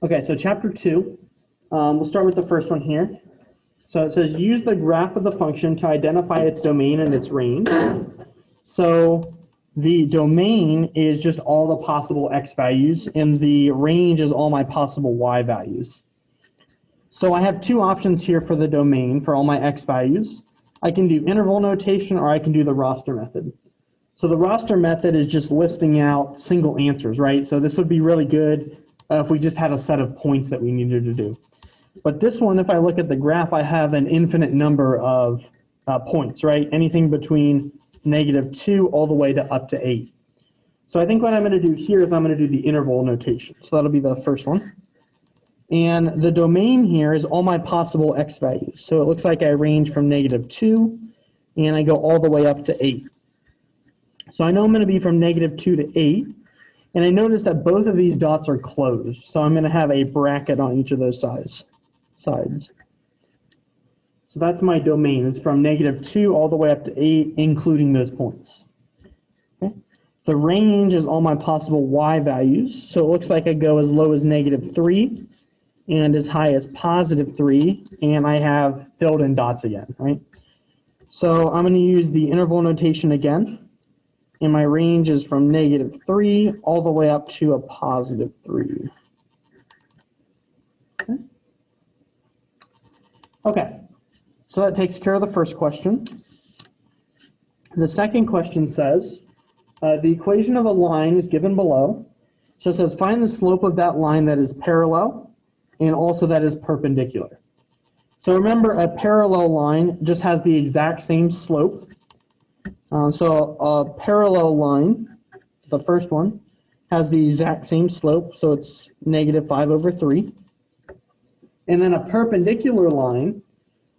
Okay, so chapter 2, we'll start with the first one here. So it says use the graph of the function to identify its domain and its range. So the domain is just all the possible x values, and the range is all my possible y values. So I have two options here for the domain for all my x values. I can do interval notation or I can do the roster method. So the roster method is just listing out single answers, right? So this would be really good if we just had a set of points that we needed to do. But this one, if I look at the graph, I have an infinite number of points, right? Anything between -2 all the way to up to 8. So I think what I'm going to do here is I'm going to do the interval notation. So that'll be the first one. And the domain here is all my possible x values. So it looks like I range from -2 and I go all the way up to 8. So I know I'm going to be from -2 to 8. And I notice that both of these dots are closed. So I'm going to have a bracket on each of those sides. So that's my domain. It's from -2 all the way up to 8, including those points. Okay. The range is all my possible y values. So it looks like I go as low as -3 and as high as +3, and I have filled in dots again, right? So I'm going to use the interval notation again, and my range is from -3 all the way up to a +3. Okay, so that takes care of the first question. The second question says, the equation of a line is given below. So it says find the slope of that line that is parallel and also that is perpendicular. So remember, a parallel line just has the exact same slope. So a parallel line, the first one, has the exact same slope, so it's -5/3. And then a perpendicular line,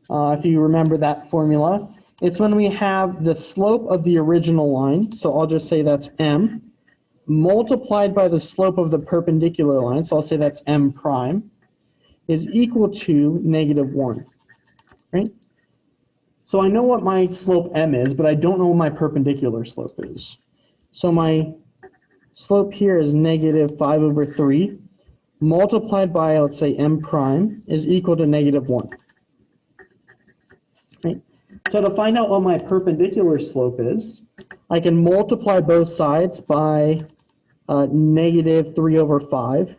if you remember that formula, it's when we have the slope of the original line, so I'll just say that's m, multiplied by the slope of the perpendicular line, so I'll say that's m prime, is equal to -1, right? So I know what my slope m is, but I don't know what my perpendicular slope is. So my slope here is -5/3, multiplied by, let's say, m prime, is equal to -1. Right? So to find out what my perpendicular slope is, I can multiply both sides by -3/5.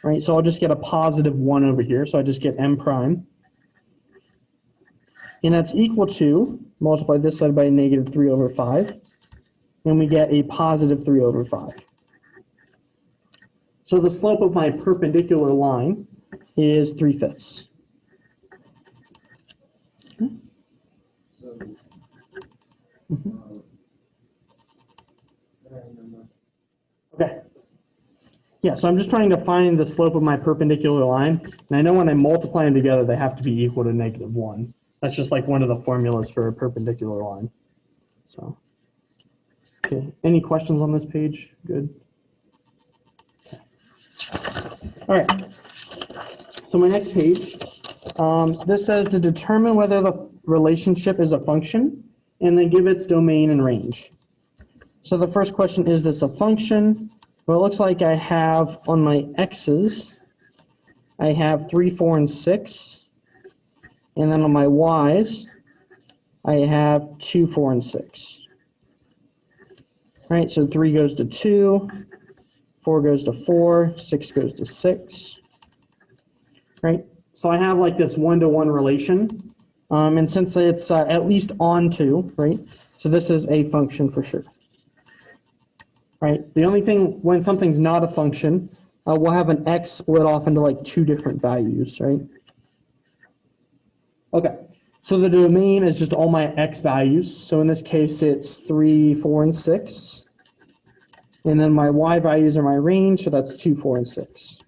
Right? So I'll just get a +1 over here. So I just get m prime. And that's equal to, multiply this side by -3/5, and we get a +3/5. So the slope of my perpendicular line is 3/5. Okay. Yeah, so I'm just trying to find the slope of my perpendicular line, and I know when I multiply them together, they have to be equal to -1. That's just like one of the formulas for a perpendicular line. So, okay, any questions on this page? Good. Okay. All right. So my next page, this says to determine whether the relationship is a function, and then give its domain and range. So the first question, is this a function? Well, it looks like I have on my x's, I have 3, 4, and 6. And then on my y's, I have 2, 4, and 6. Right, so 3 goes to 2, 4 goes to 4, 6 goes to 6. Right, so I have like this one-to-one relation. And since it's at least on 2, right, so this is a function for sure. Right, the only thing when something's not a function, we'll have an x split off into like 2 different values, right? Okay, so the domain is just all my x values. So in this case, it's 3, 4, and 6. And then my y values are my range, so that's 2, 4, and 6.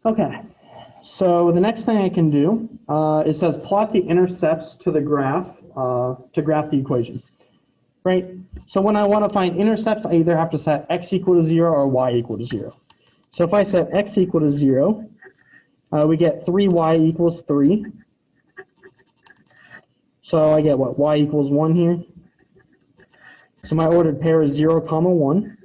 Okay, so the next thing I can do, it says plot the intercepts to the graph, to graph the equation. Right, so when I want to find intercepts, I either have to set x equal to 0 or y equal to 0. So if I set x equal to 0, we get 3y equals 3. So I get what? Y equals 1 here. So my ordered pair is 0, 1.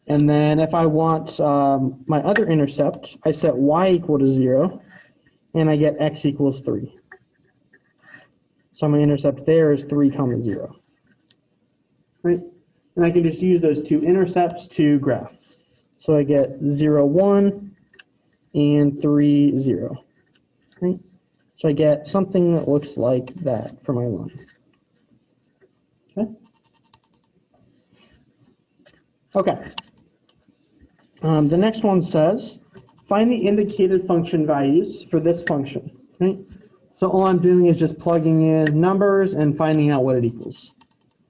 And then if I want my other intercept, I set y equal to 0, and I get x equals 3. So my intercept there is 3, 0. Right? And I can just use those two intercepts to graph. So I get 0, 1 and 3, 0. Right? So I get something that looks like that for my line. Okay. Okay. The next one says, find the indicated function values for this function. Right? So all I'm doing is just plugging in numbers and finding out what it equals.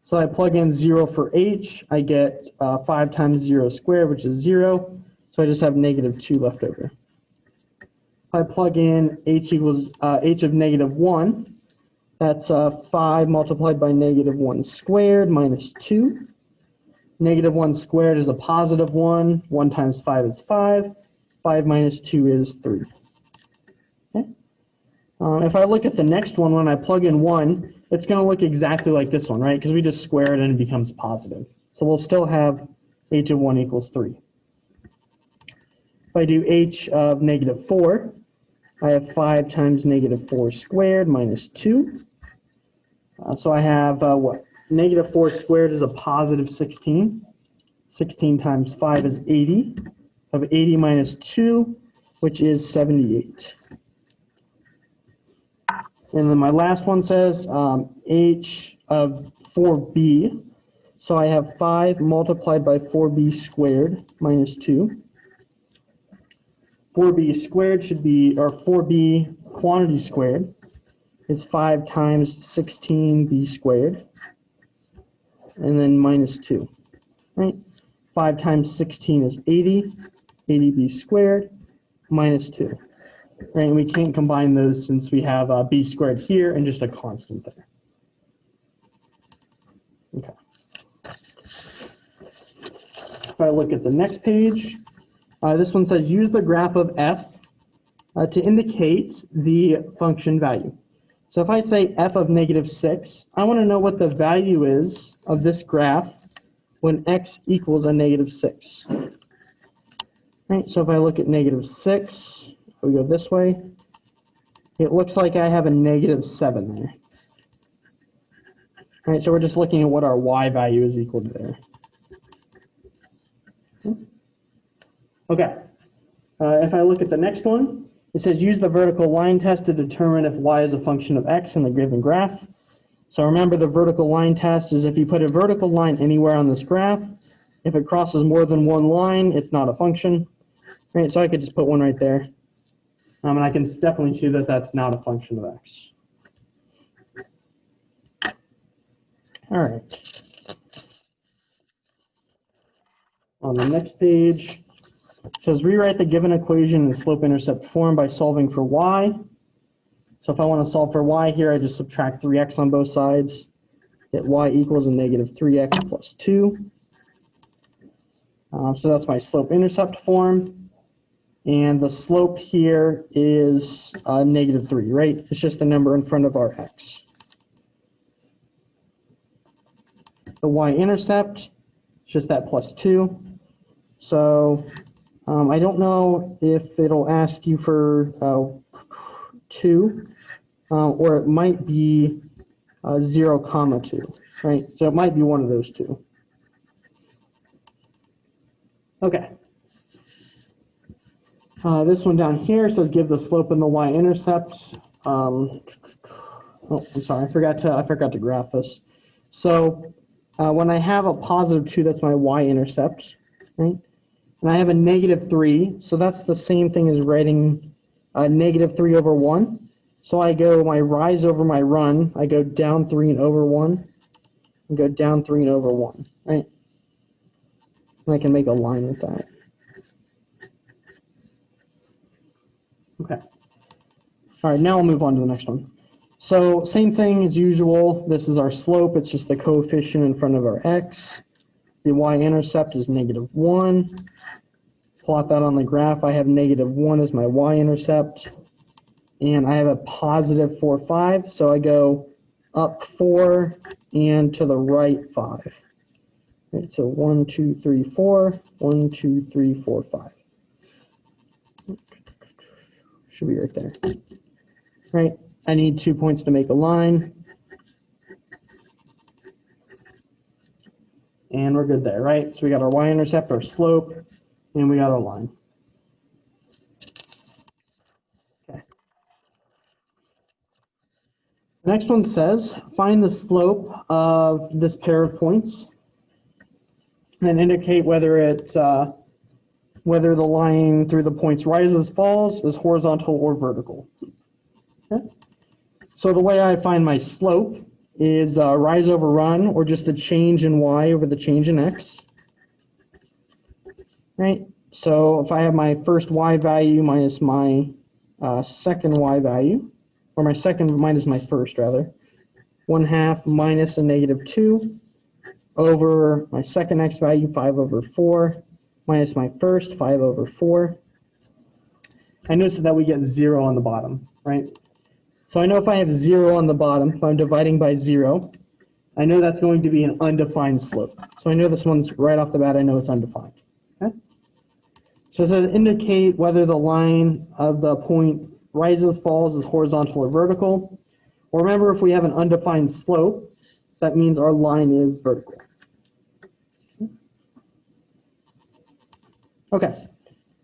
So I plug in 0 for h, I get 5 times 0 squared, which is 0. So I just have -2 left over. If I plug in h equals h of -1, that's 5 multiplied by -1 squared minus 2. -1 squared is a positive 1. 1 times 5 is 5. 5 minus 2 is 3. Okay. If I look at the next one, when I plug in 1, it's going to look exactly like this one, right? Because we just square it and it becomes positive. So we'll still have h of 1 equals 3. If I do h of -4, I have 5 times -4 squared minus 2. So I have what? -4 squared is a positive 16. 16 times 5 is 80. I have 80 minus 2, which is 78. And then my last one says h of 4b. So I have 5 multiplied by 4b squared minus 2. 4b squared should be, or 4b quantity squared is 5 times 16b squared. And then minus 2. Right? 5 times 16 is 80. 80b squared minus 2. Right, and we can't combine those since we have b squared here and just a constant there. Okay. If I look at the next page, this one says use the graph of f to indicate the function value. So if I say f of -6, I want to know what the value is of this graph when x equals a -6. Right, so if I look at -6, we go this way, it looks like I have a -7 there. All right, so we're just looking at what our y value is equal to there. Okay, if I look at the next one, it says use the vertical line test to determine if y is a function of x in the given graph. So remember, the vertical line test is if you put a vertical line anywhere on this graph, if it crosses more than one line, it's not a function. Right, so I could just put one right there. And I can definitely see that that's not a function of x. All right. On the next page, it says rewrite the given equation in slope-intercept form by solving for y. So if I want to solve for y here, I just subtract 3x on both sides. Get y equals a -3x plus 2. So that's my slope-intercept form. And the slope here is -3, right? It's just the number in front of our x. The y-intercept is just that plus 2. So I don't know if it'll ask you for 2, or it might be 0, 2, right? So it might be one of those two. Okay. This one down here says give the slope and the y-intercept. Oh, I'm sorry, I forgot to graph this. So when I have a positive 2, that's my y-intercept, right? And I have a -3, so that's the same thing as writing -3 over 1. So I go my rise over my run, I go down 3 and over 1, and go down 3 and over 1, right? And I can make a line with that. Okay. All right, now we'll move on to the next one. So same thing as usual. This is our slope. It's just the coefficient in front of our x. The y-intercept is -1. Plot that on the graph. I have -1 as my y-intercept. And I have a positive 4, 5. So I go up 4 and to the right 5. Right, so 1, 2, 3, 4, 1, 2, 3, 4, 5. Should be right there. Right, I need 2 points to make a line. And we're good there, right? So we got our y-intercept, our slope, and we got our line. Okay. The next one says, find the slope of this pair of points and indicate whether whether the line through the points rises, falls, is horizontal or vertical. Okay. So the way I find my slope is rise over run, or just the change in y over the change in x. Right? So if I have my first y value minus my second y value, or my second minus my first rather, 1/2 minus a -2 over my second x value, 5/4, minus my first, 5/4. I notice that we get 0 on the bottom, right? So I know if I have 0 on the bottom, if I'm dividing by 0, I know that's going to be an undefined slope. So I know this one's right off the bat, I know it's undefined. Okay? So it says indicate whether the line of the point rises, falls, is horizontal or vertical. Well, remember, if we have an undefined slope, that means our line is vertical. Okay.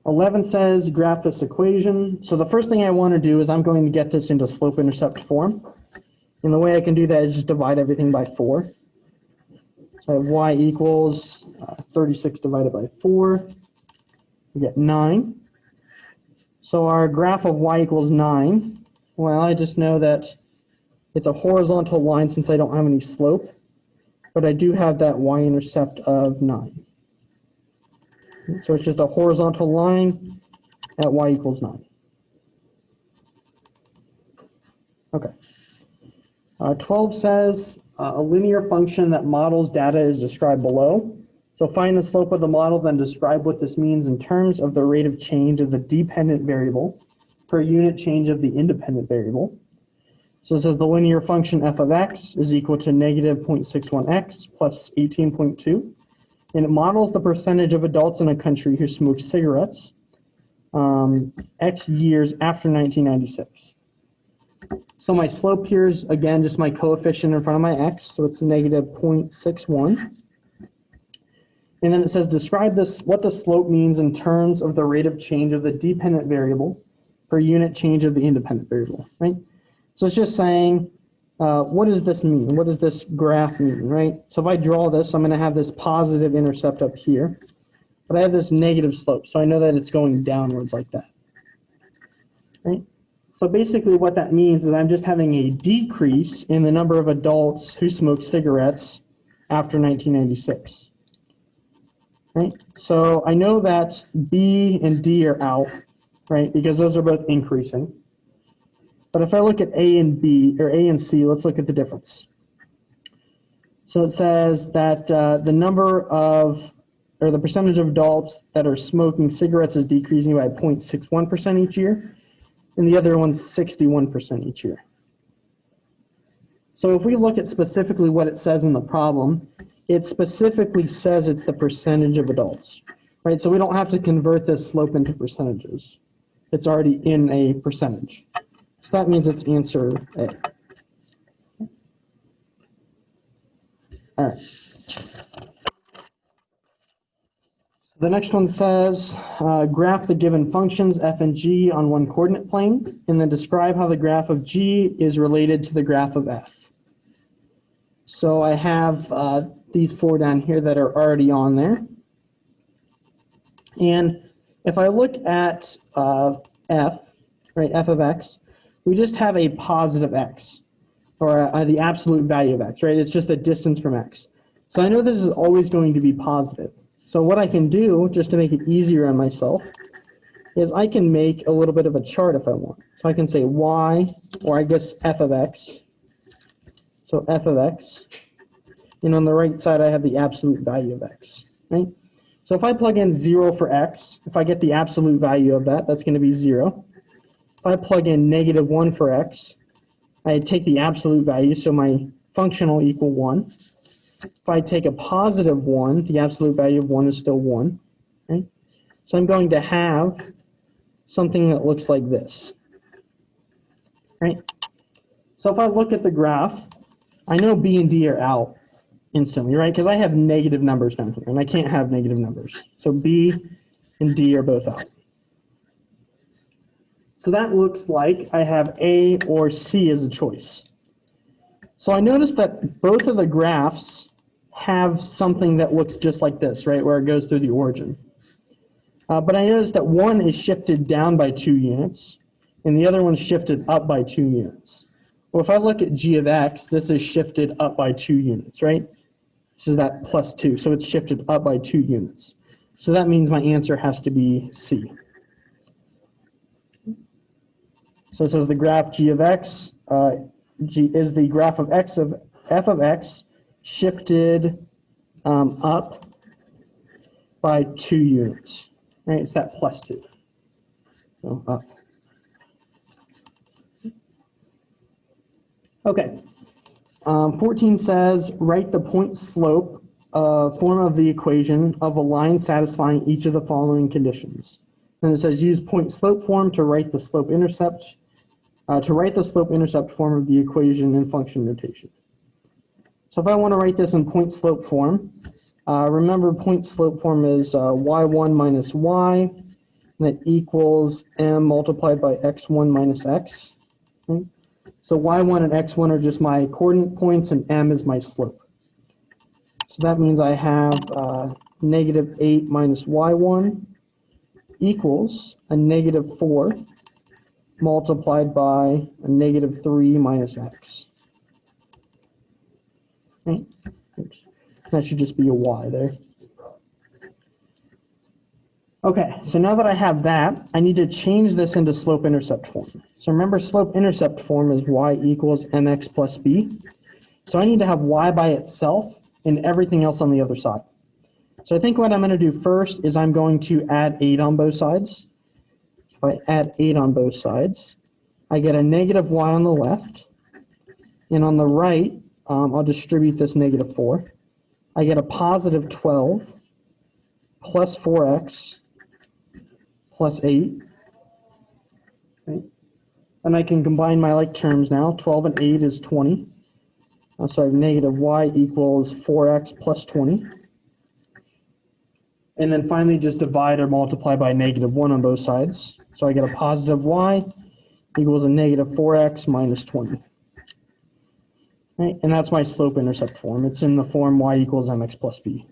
11 says graph this equation. So the first thing I want to do is I'm going to get this into slope-intercept form. And the way I can do that is just divide everything by 4. So I have y equals 36 divided by 4. We get 9. So our graph of y equals 9. Well, I just know that it's a horizontal line since I don't have any slope. But I do have that y-intercept of 9. So it's just a horizontal line at y equals 9. Okay. 12 says a linear function that models data is described below. So find the slope of the model, then describe what this means in terms of the rate of change of the dependent variable per unit change of the independent variable. So it says the linear function f of x is equal to negative 0.61x plus 18.2. And it models the percentage of adults in a country who smoke cigarettes X years after 1996. So my slope here is, again, just my coefficient in front of my x, so it's negative 0.61. And then it says describe this, what the slope means in terms of the rate of change of the dependent variable per unit change of the independent variable, right? So it's just saying, what does this mean? What does this graph mean, right? So if I draw this, I'm going to have this positive intercept up here, but I have this negative slope, so I know that it's going downwards like that, right? So basically what that means is I'm just having a decrease in the number of adults who smoke cigarettes after 1996, right? So I know that B and D are out, right, because those are both increasing. But if I look at A and B, or A and C, let's look at the difference. So it says that the number of, or the percentage of adults that are smoking cigarettes is decreasing by 0.61% each year, and the other one's 61% each year. So if we look at specifically what it says in the problem, it specifically says it's the percentage of adults, right? So we don't have to convert this slope into percentages. It's already in a percentage. So that means it's answer A. All right. The next one says, graph the given functions f and g on one coordinate plane, and then describe how the graph of g is related to the graph of f. So I have these 4 down here that are already on there. And if I look at f, right, f of x, we just have a positive x, or the absolute value of x, right? It's just the distance from x. So I know this is always going to be positive. So what I can do, just to make it easier on myself, is I can make a little bit of a chart if I want. So I can say y, or I guess f of x. So f of x. And on the right side, I have the absolute value of x, right? So if I plug in 0 for x, if I get the absolute value of that, that's going to be 0. If I plug in -1 for x, I take the absolute value, so my function will equal 1. If I take a positive 1, the absolute value of 1 is still 1. Right? So I'm going to have something that looks like this. Right? So if I look at the graph, I know B and D are out instantly, right? Because I have negative numbers down here, and I can't have negative numbers. So B and D are both out. So that looks like I have A or C as a choice. So I noticed that both of the graphs have something that looks just like this, right, where it goes through the origin. But I noticed that one is shifted down by 2 units, and the other one's shifted up by 2 units. Well, if I look at g of x, this is shifted up by 2 units, right? This is that plus 2, so it's shifted up by 2 units. So that means my answer has to be C. So it says the graph g of x G is the graph of x of f of x shifted up by 2 units. Right, it's that plus 2. So up. Okay. 14 says write the point slope form of the equation of a line satisfying each of the following conditions. And it says use point slope form to write the slope intercept form of the equation in function notation. So if I want to write this in point slope form, remember point slope form is y1 minus y, and that equals m multiplied by x1 minus x. Okay? So y1 and x1 are just my coordinate points, and m is my slope. So that means I have negative 8 minus y1 equals a negative 4 multiplied by a negative 3 minus x. Okay. That should just be a y there. Okay, so now that I have that, I need to change this into slope-intercept form. So remember, slope-intercept form is y equals mx plus b. So I need to have y by itself and everything else on the other side. So I think what I'm going to do first is I'm going to add 8 on both sides. If I add 8 on both sides, I get a negative y on the left, and on the right, I'll distribute this negative 4. I get a positive 12 plus 4x plus 8. Okay. And I can combine my like terms now. 12 and 8 is 20. So I have negative y equals 4x plus 20. And then finally just divide or multiply by negative 1 on both sides. So I get a positive y equals a negative 4x minus 20. Right? And that's my slope-intercept form. It's in the form y equals mx plus b.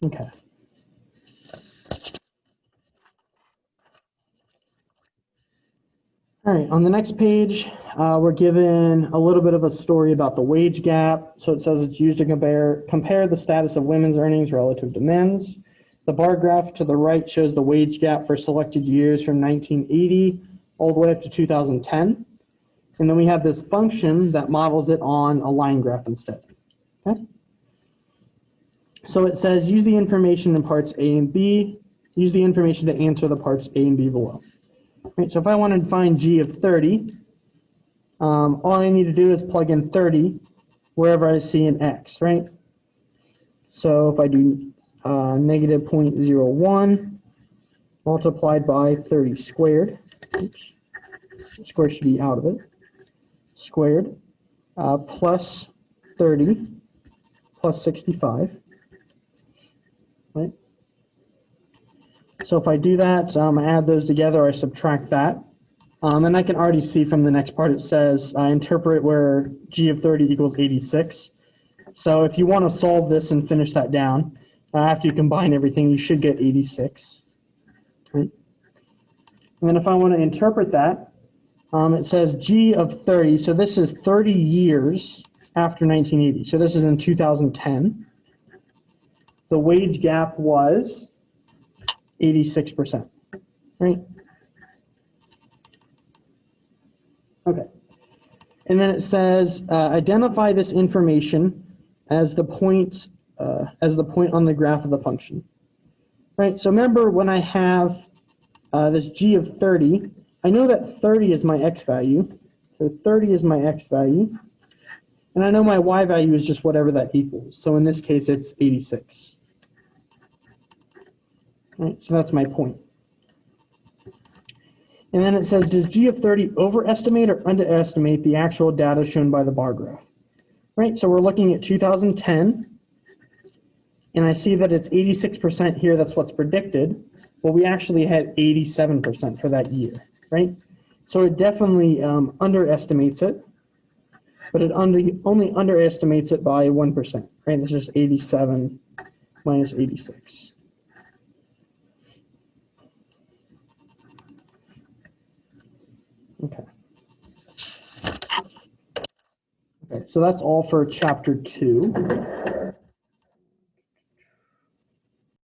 Okay. All right, on the next page, we're given a little bit of a story about the wage gap. So it says it's used to compare the status of women's earnings relative to men's. The bar graph to the right shows the wage gap for selected years from 1980 all the way up to 2010. And then we have this function that models it on a line graph instead. Okay? So it says use the information in parts A and B. Use the information to answer the parts A and B below. Right, so if I wanted to find g of 30, all I need to do is plug in 30 wherever I see an x, right? So if I do negative 0.01 multiplied by 30 squared, oops, square should be out of it, squared, plus 30 plus 65, right? So if I do that, I add those together, I subtract that. And I can already see from the next part it says interpret where g of 30 equals 86. So if you want to solve this and finish that down, after you combine everything, you should get 86. Right? And then if I want to interpret that, it says g of 30. So this is 30 years after 1980. So this is in 2010. The wage gap was 86%, right? Okay. And then it says identify this information as the point on the graph of the function, right? So remember when I have this g of 30, I know that 30 is my x value. So 30 is my x value. And I know my y value is just whatever that equals. So in this case, it's 86. Right, so that's my point. And then it says, does G of 30 overestimate or underestimate the actual data shown by the bar graph? Right, so we're looking at 2010, and I see that it's 86% here, that's what's predicted. Well, we actually had 87% for that year, right? So it definitely underestimates it, but it only underestimates it by 1%, right? This is 87 minus 86. Okay. Okay, so that's all for chapter 2.